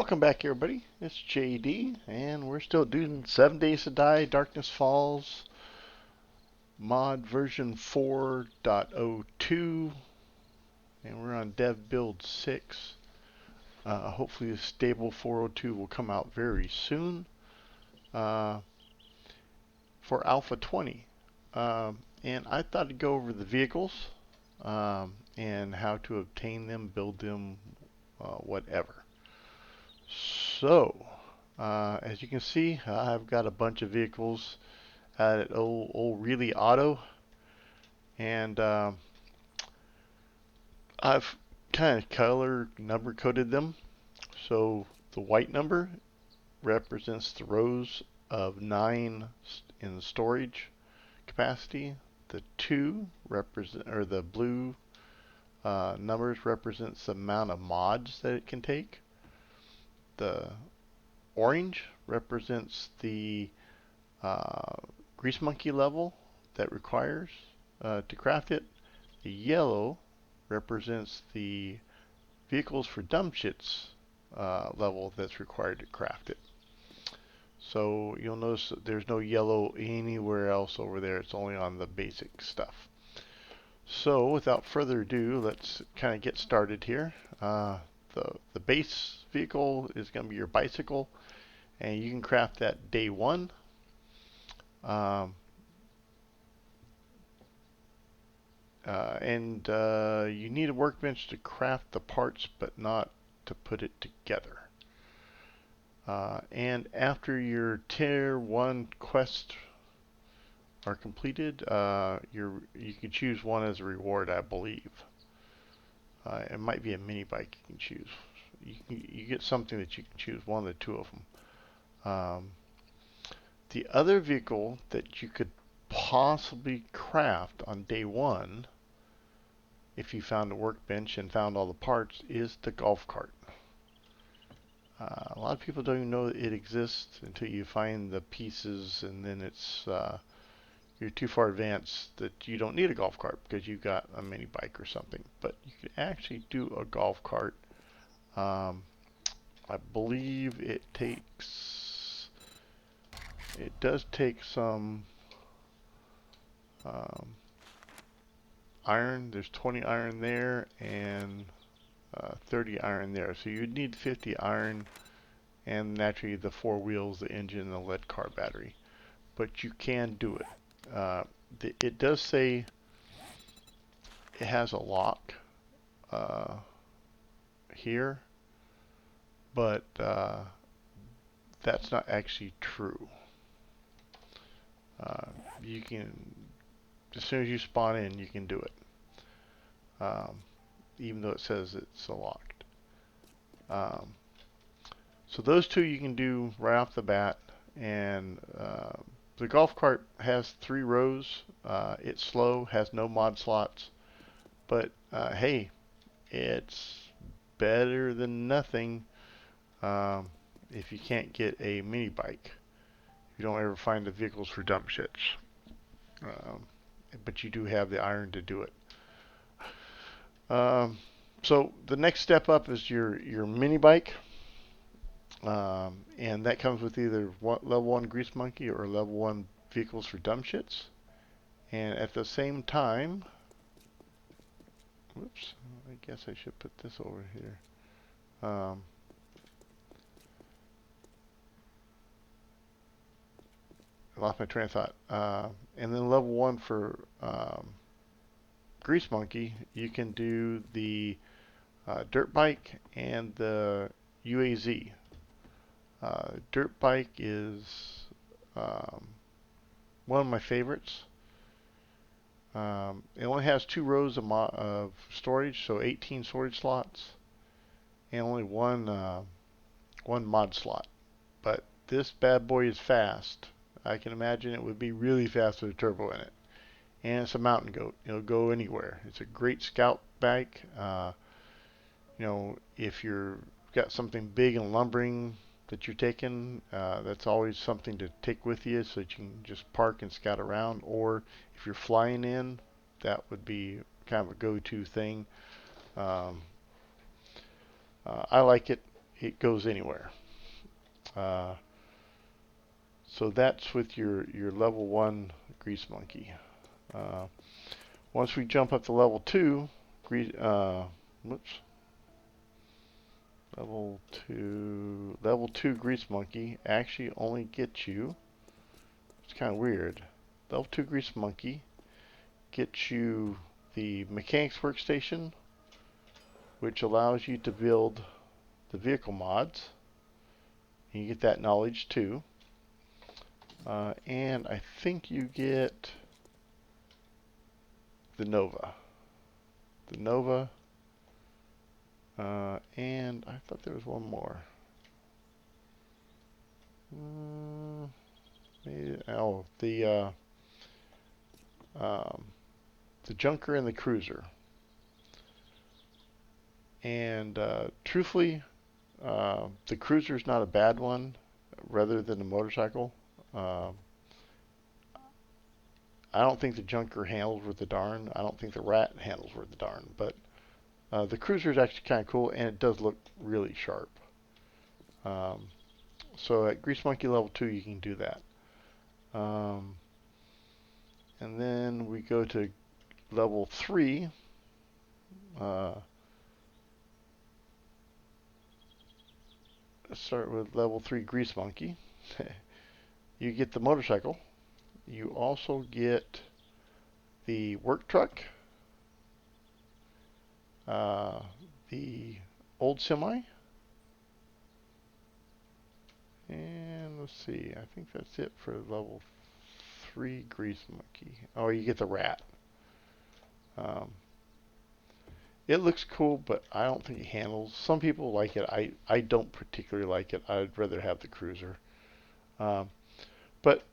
Welcome back, everybody. It's JD, and we're still doing 7 Days to Die, Darkness Falls, mod version 4.02, and we're on dev build 6. Hopefully, the stable 402 will come out very soon for Alpha 20. And I thought I'd go over the vehicles and how to obtain them, build them, whatever. So, as you can see, I've got a bunch of vehicles at old Really Auto, and I've kind of color number coded them. So the white number represents the rows of 9 in storage capacity. The 2 or the blue numbers represents the amount of mods that it can take. The orange represents the grease monkey level that requires to craft it. The yellow represents the vehicles for dumb shits level that's required to craft it. So you'll notice that there's no yellow anywhere else over there. It's only on the basic stuff. So without further ado, let's kind of get started here. The base vehicle is going to be your bicycle, and you can craft that day 1. You need a workbench to craft the parts, but not to put it together. And after your tier 1 quests are completed, you can choose one as a reward, I believe. It might be a mini bike you can choose. You get something that you can choose, one of the 2 of them. The other vehicle that you could possibly craft on day 1, if you found a workbench and found all the parts, is the golf cart. A lot of people don't even know it exists until you find the pieces, and then you're too far advanced that you don't need a golf cart because you've got a mini bike or something. But you can actually do a golf cart. I believe it does take some iron. There's 20 iron there and 30 iron there. So you'd need 50 iron and naturally the 4 wheels, the engine, and the lead car battery. But you can do it. It does say it has a lock here, but that's not actually true. You can, as soon as you spawn in, you can do it, even though it says it's locked. So those 2 you can do right off the bat, and the golf cart has 3 rows. It's slow, has no mod slots, but hey, it's better than nothing if you can't get a mini bike. You don't ever find the vehicles for dump shits. But you do have the iron to do it. So the next step up is your mini bike. And that comes with either level 1 grease monkey or level 1 vehicles for dumb shits. And at the same time, whoops, I guess I should put this over here. I lost my train of thought. And then level 1 for grease monkey, you can do the dirt bike and the UAZ. Dirt bike is one of my favorites. It only has 2 rows of storage, so 18 storage slots, and only one mod slot. But this bad boy is fast. I can imagine it would be really fast with a turbo in it. And it's a mountain goat. It'll go anywhere. It's a great scout bike. If you've got something big and lumbering that you're taking, that's always something to take with you so that you can just park and scout around. Or if you're flying in, that would be kind of a go-to thing. I like it. it goes anywhere. So that's with your level 1 Grease Monkey. Once we jump up to level 2, level 2 Grease Monkey actually only gets you, it's kind of weird, level 2 Grease Monkey gets you the Mechanics Workstation, which allows you to build the vehicle mods. You get that knowledge too. And I think you get the Nova. And I thought there was one more. The Junker and the Cruiser. And truthfully, the Cruiser's not a bad one, rather than the motorcycle. I don't think the Junker handles worth a darn. I don't think the Rat handles worth a darn. But the Cruiser is actually kind of cool, and it does look really sharp. So at Grease Monkey level 2, you can do that. And then we go to level 3. Let's start with level 3 Grease Monkey. You get the motorcycle. You also get the work truck, the old semi, and let's see, I think that's it for level 3 Grease Monkey. Oh, you get the Rat. It looks cool, but I don't think it handles. Some people like it. I don't particularly like it. I'd rather have the Cruiser. But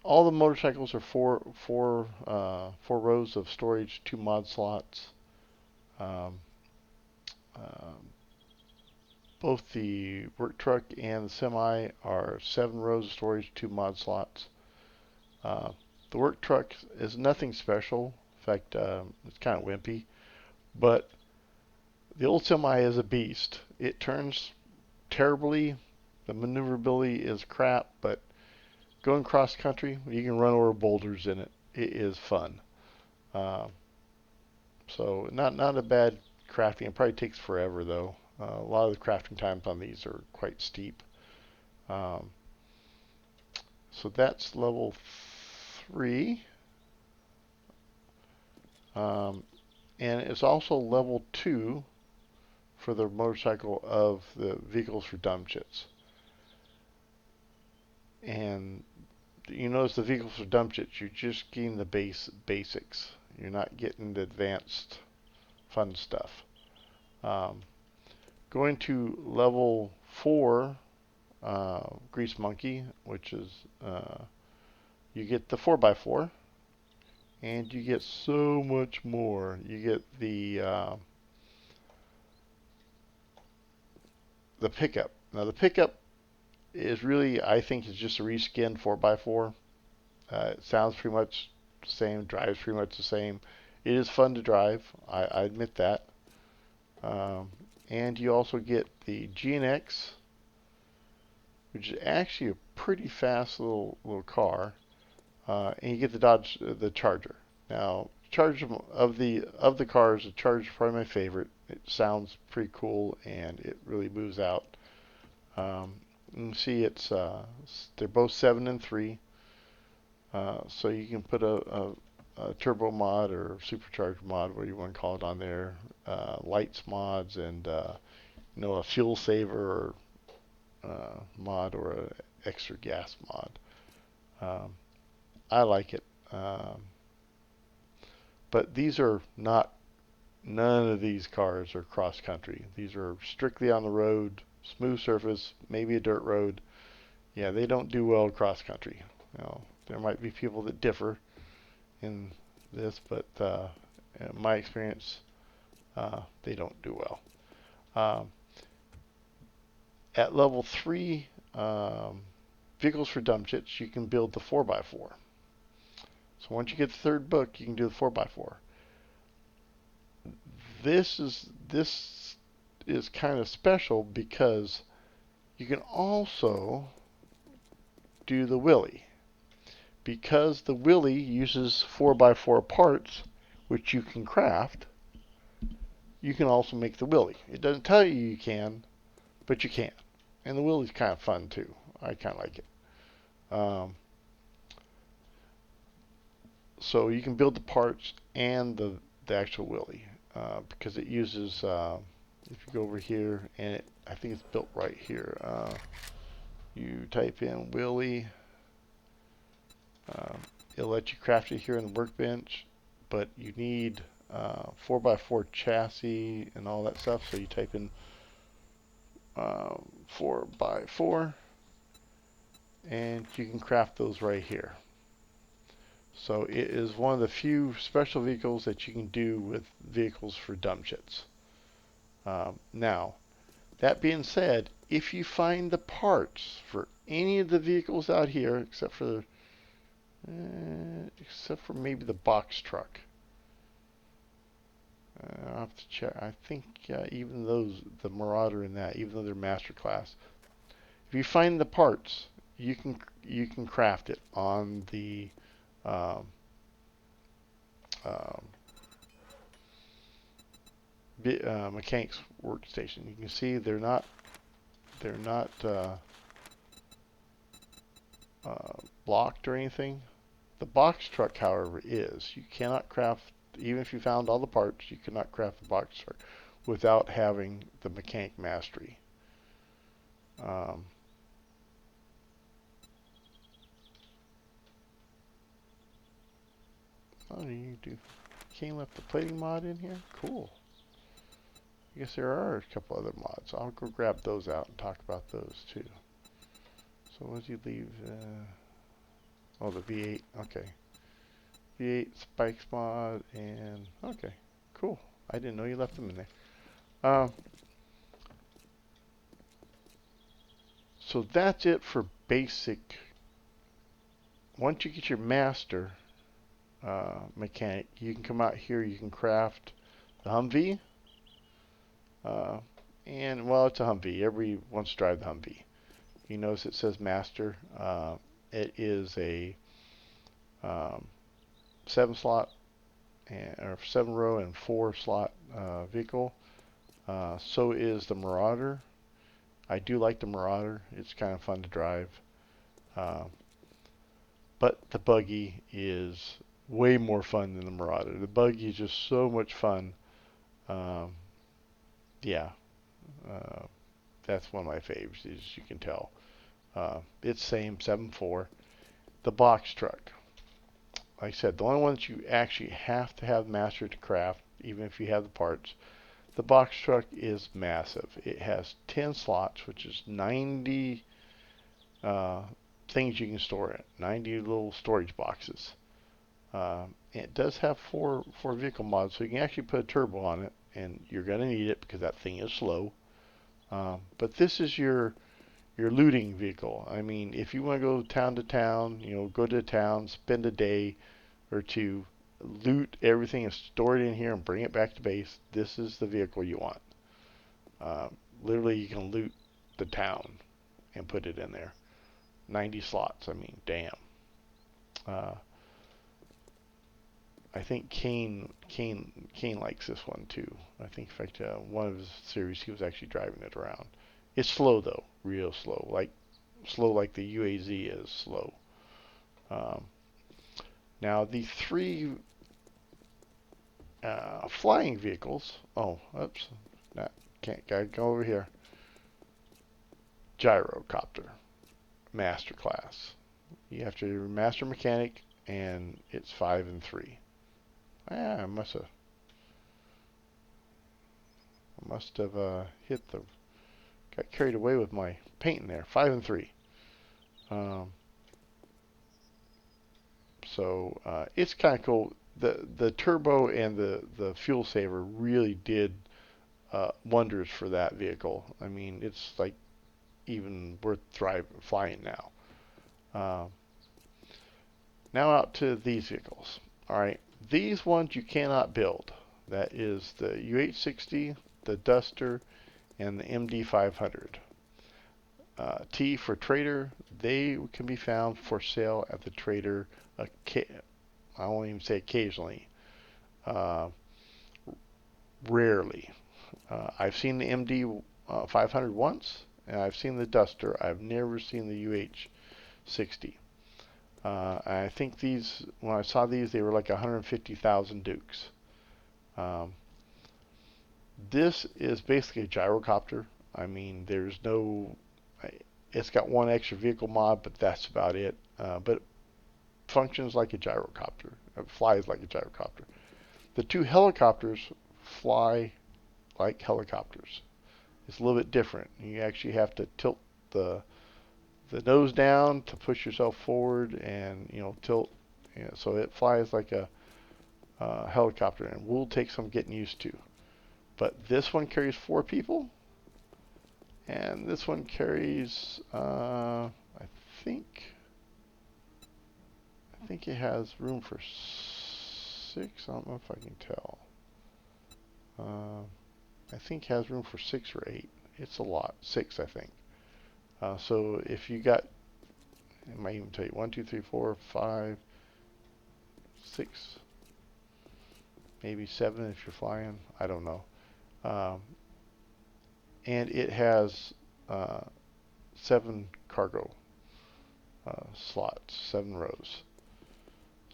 all the motorcycles are four rows of storage, 2 mod slots. Both the work truck and the semi are 7 rows of storage, 2 mod slots. The work truck is nothing special. In fact, it's kind of wimpy. But the old semi is a beast. It turns terribly. The maneuverability is crap, but going cross country, you can run over boulders in it. It is fun. So not a bad crafting. It probably takes forever though. A lot of the crafting times on these are quite steep. So that's level 3. And it's also level 2 for the motorcycle of the Vehicles for Dumb Chits. And you notice the Vehicles for Dumb Chits, you're just getting the basics. You're not getting the advanced fun stuff. Going to level 4 Grease Monkey, which is you get the 4x4. And you get so much more. You get the pickup. Now the pickup is really, I think, is just a reskinned 4x4. It sounds pretty much the same, drives pretty much the same. It is fun to drive. I admit that. And you also get the GNX, which is actually a pretty fast little car. And you get the Charger. Now, Charger of the cars, the Charger is probably my favorite. It sounds pretty cool and it really moves out. You can see they're both 7 and 3. So you can put a turbo mod or supercharged mod, whatever you want to call it, on there. Lights mods and a fuel saver mod or an extra gas mod. I like it. But these are none of these cars are cross country. These are strictly on the road, smooth surface, maybe a dirt road. Yeah, they don't do well cross country. There might be people that differ in this, but in my experience, they don't do well. At level 3, Vehicles for Dumb Chits, you can build the 4x4. So once you get the 3rd book, you can do the 4x4. This is kind of special because you can also do the wheelie. Because the wheelie uses 4x4 parts, which you can craft, you can also make the wheelie. It doesn't tell you you can, but you can. And the wheelie's kind of fun too. I kind of like it. So you can build the parts and the actual wheelie because it uses, if you go over here, and I think it's built right here. You type in wheelie. It'll let you craft it here in the workbench, but you need 4x4 chassis and all that stuff. So you type in 4x4, and you can craft those right here. So it is one of the few special vehicles that you can do with vehicles for dumb shits. Now, that being said, if you find the parts for any of the vehicles out here, except for maybe the box truck, I'll have to check. I think even those, the Marauder and that, even though they're master class, if you find the parts, you can craft it on the mechanics workstation. You can see they're not blocked or anything. The box truck, however, is. You cannot craft, even if you found all the parts, you cannot craft the box truck without having the mechanic mastery. Oh, you do. Kane left the plating mod in here? Cool. I guess there are a couple other mods. I'll go grab those out and talk about those too. So what did you leave? Oh, the V8. Okay. V8 spikes mod and okay, cool. I didn't know you left them in there. So that's it for basic. Once you get your master mechanic, you can come out here. You can craft the Humvee. And well, it's a Humvee. Everybody wants to drive the Humvee. You notice it says master. It is a 7-slot or 7-row and 4-slot vehicle. So is the Marauder. I do like the Marauder. It's kind of fun to drive. But the buggy is way more fun than the Marauder. The buggy is just so much fun. Yeah. That's one of my favorites, as you can tell. It's same 7.4. The box truck. Like I said, the only one that you actually have to have mastered to craft, even if you have the parts. The box truck is massive. It has 10 slots, which is 90 things you can store in it. 90 little storage boxes. It does have four vehicle mods, so you can actually put a turbo on it, and you're going to need it because that thing is slow. But this is your looting vehicle. I mean, if you want to go town to town, go to a town, spend a day or two, loot everything and store it in here and bring it back to base, this is the vehicle you want. Literally, you can loot the town and put it in there. 90 slots. I mean, damn. I think Kane likes this one too. I think, in fact, one of his series he was actually driving it around. It's slow though, real slow, like the UAZ is slow. Now the 3 flying vehicles. Oh, oops, gotta go over here. Gyrocopter, master class. You have to master mechanic, and it's 5 and 3. Yeah, I must have got carried away with my painting there. 5 and 3. So it's kind of cool. The turbo and the fuel saver really did wonders for that vehicle. I mean, it's like even worth flying now. Now out to these vehicles. All right, these ones you cannot build. That is the UH-60, the Duster, and the MD500. T for trader, they can be found for sale at the trader. I won't even say occasionally, uh, rarely. I've seen the MD 500 once, and I've seen the Duster. I've never seen the UH60. I think these, when I saw these, they were like 150,000 Dukes. This is basically a gyrocopter. I mean, there's no, it's got one extra vehicle mod, but that's about it. But it functions like a gyrocopter. It flies like a gyrocopter. The two helicopters fly like helicopters. It's a little bit different. You actually have to tilt the nose down to push yourself forward, and tilt. So it flies like a helicopter, and will take some getting used to. But this one carries 4 people, and this one carries, I think it has room for 6. I don't know if I can tell. I think it has room for 6 or 8. It's a lot. 6, I think. So if you got, it might even tell you 1, 2, 3, 4, 5, 6, maybe 7 if you're flying. I don't know. And it has 7 cargo slots, 7 rows.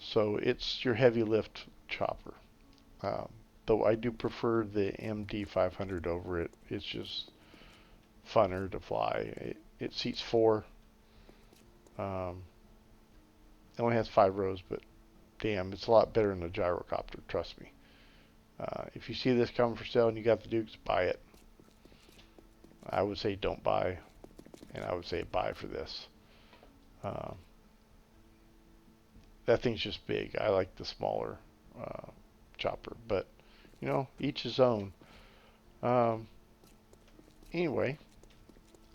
So it's your heavy lift chopper. Though I do prefer the MD500 over it. It's just funner to fly. It seats 4. It only has 5 rows, but damn, it's a lot better than a gyrocopter, trust me. If you see this coming for sale and you got the Dukes, buy it. I would say don't buy, and I would say buy for this. That thing's just big. I like the smaller chopper, but each his own. Anyway,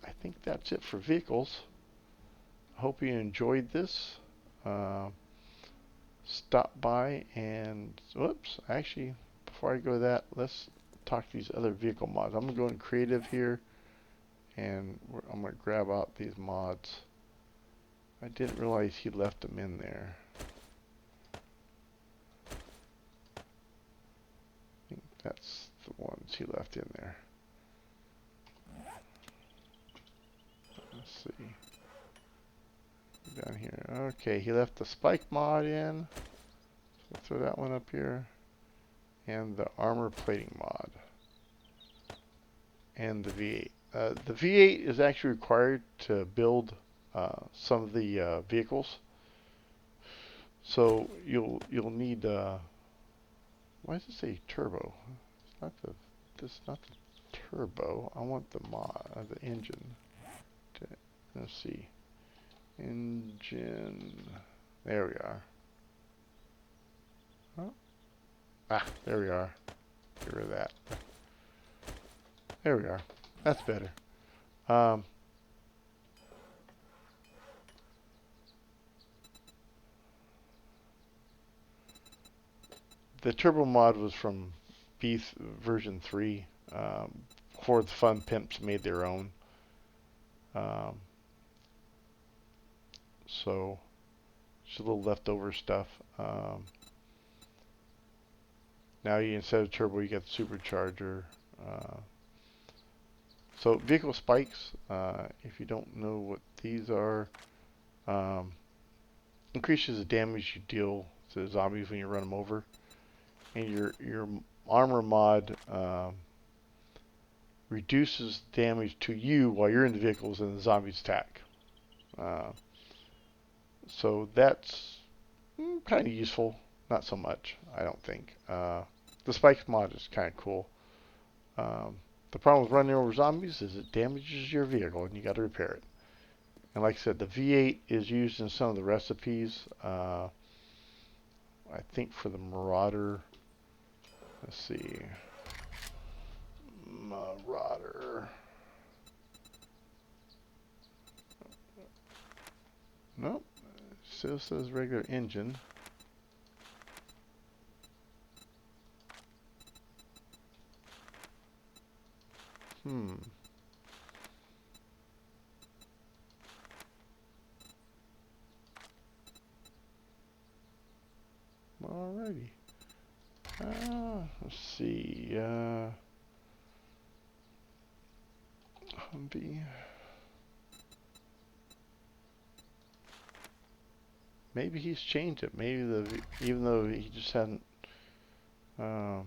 I think that's it for vehicles. I hope you enjoyed this. Stop by and, whoops, actually, before I go to that, let's talk these other vehicle mods. I'm going to go in creative here, and I'm going to grab out these mods. I didn't realize he left them in there. I think that's the ones he left in there. Let's see. Down here. Okay, he left the spike mod in. So throw that one up here. And the armor plating mod. And the V8. The V8 is actually required to build some of the vehicles. So you'll need. Why does it say turbo? It's not the. This is not the turbo. I want the mod, the engine. Let's see. Engine. There we are. Oh. Ah, there we are. Get rid of that. There we are. That's better. The turbo mod was from version 3. Before the fun pimps made their own. So just a little leftover stuff. Now instead of turbo, you get the supercharger. So vehicle spikes, if you don't know what these are, increases the damage you deal to zombies when you run them over. And your armor mod reduces damage to you while you're in the vehicles and the zombies attack. So that's kind of useful. Not so much, I don't think. The spikes mod is kind of cool. The problem with running over zombies is it damages your vehicle and you got to repair it. And like I said, the V8 is used in some of the recipes. I think for the Marauder. Let's see. Marauder. Nope. Still says regular engine. Hmm. Alrighty. Let's see. Humvee. Maybe he's changed it. Maybe even though he just hadn't. Let's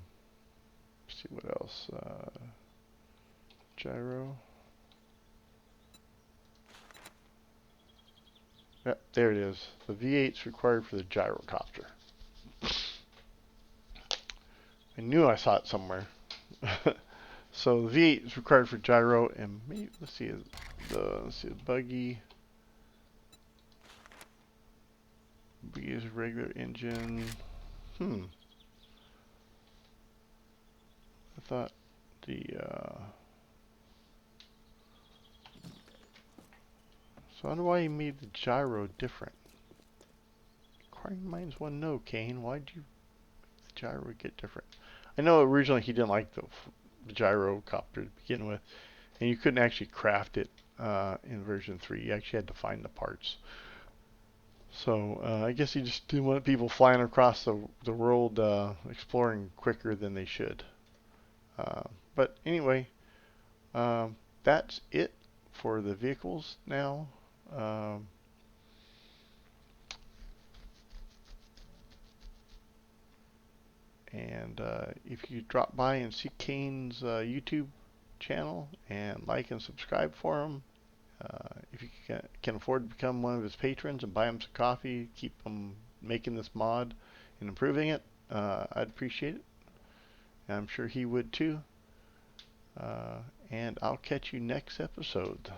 see what else. Gyro. Yep, there it is. The V8's required for the gyrocopter. I knew I saw it somewhere. So the V8 is required for gyro, and maybe let's see the buggy. Buggy is a regular engine. I thought the so I wonder why he made the gyro different. Inquiring minds want to know, Kane. Why'd you make the gyro get different? I know originally he didn't like the gyrocopter to begin with, and you couldn't actually craft it in version 3. You actually had to find the parts. So I guess he just didn't want people flying across the world exploring quicker than they should. But anyway, that's it for the vehicles now. And if you drop by and see Kane's YouTube channel and like and subscribe for him, if you can afford to become one of his patrons and buy him some coffee, keep him making this mod and improving it, I'd appreciate it. And I'm sure he would too. And I'll catch you next episode.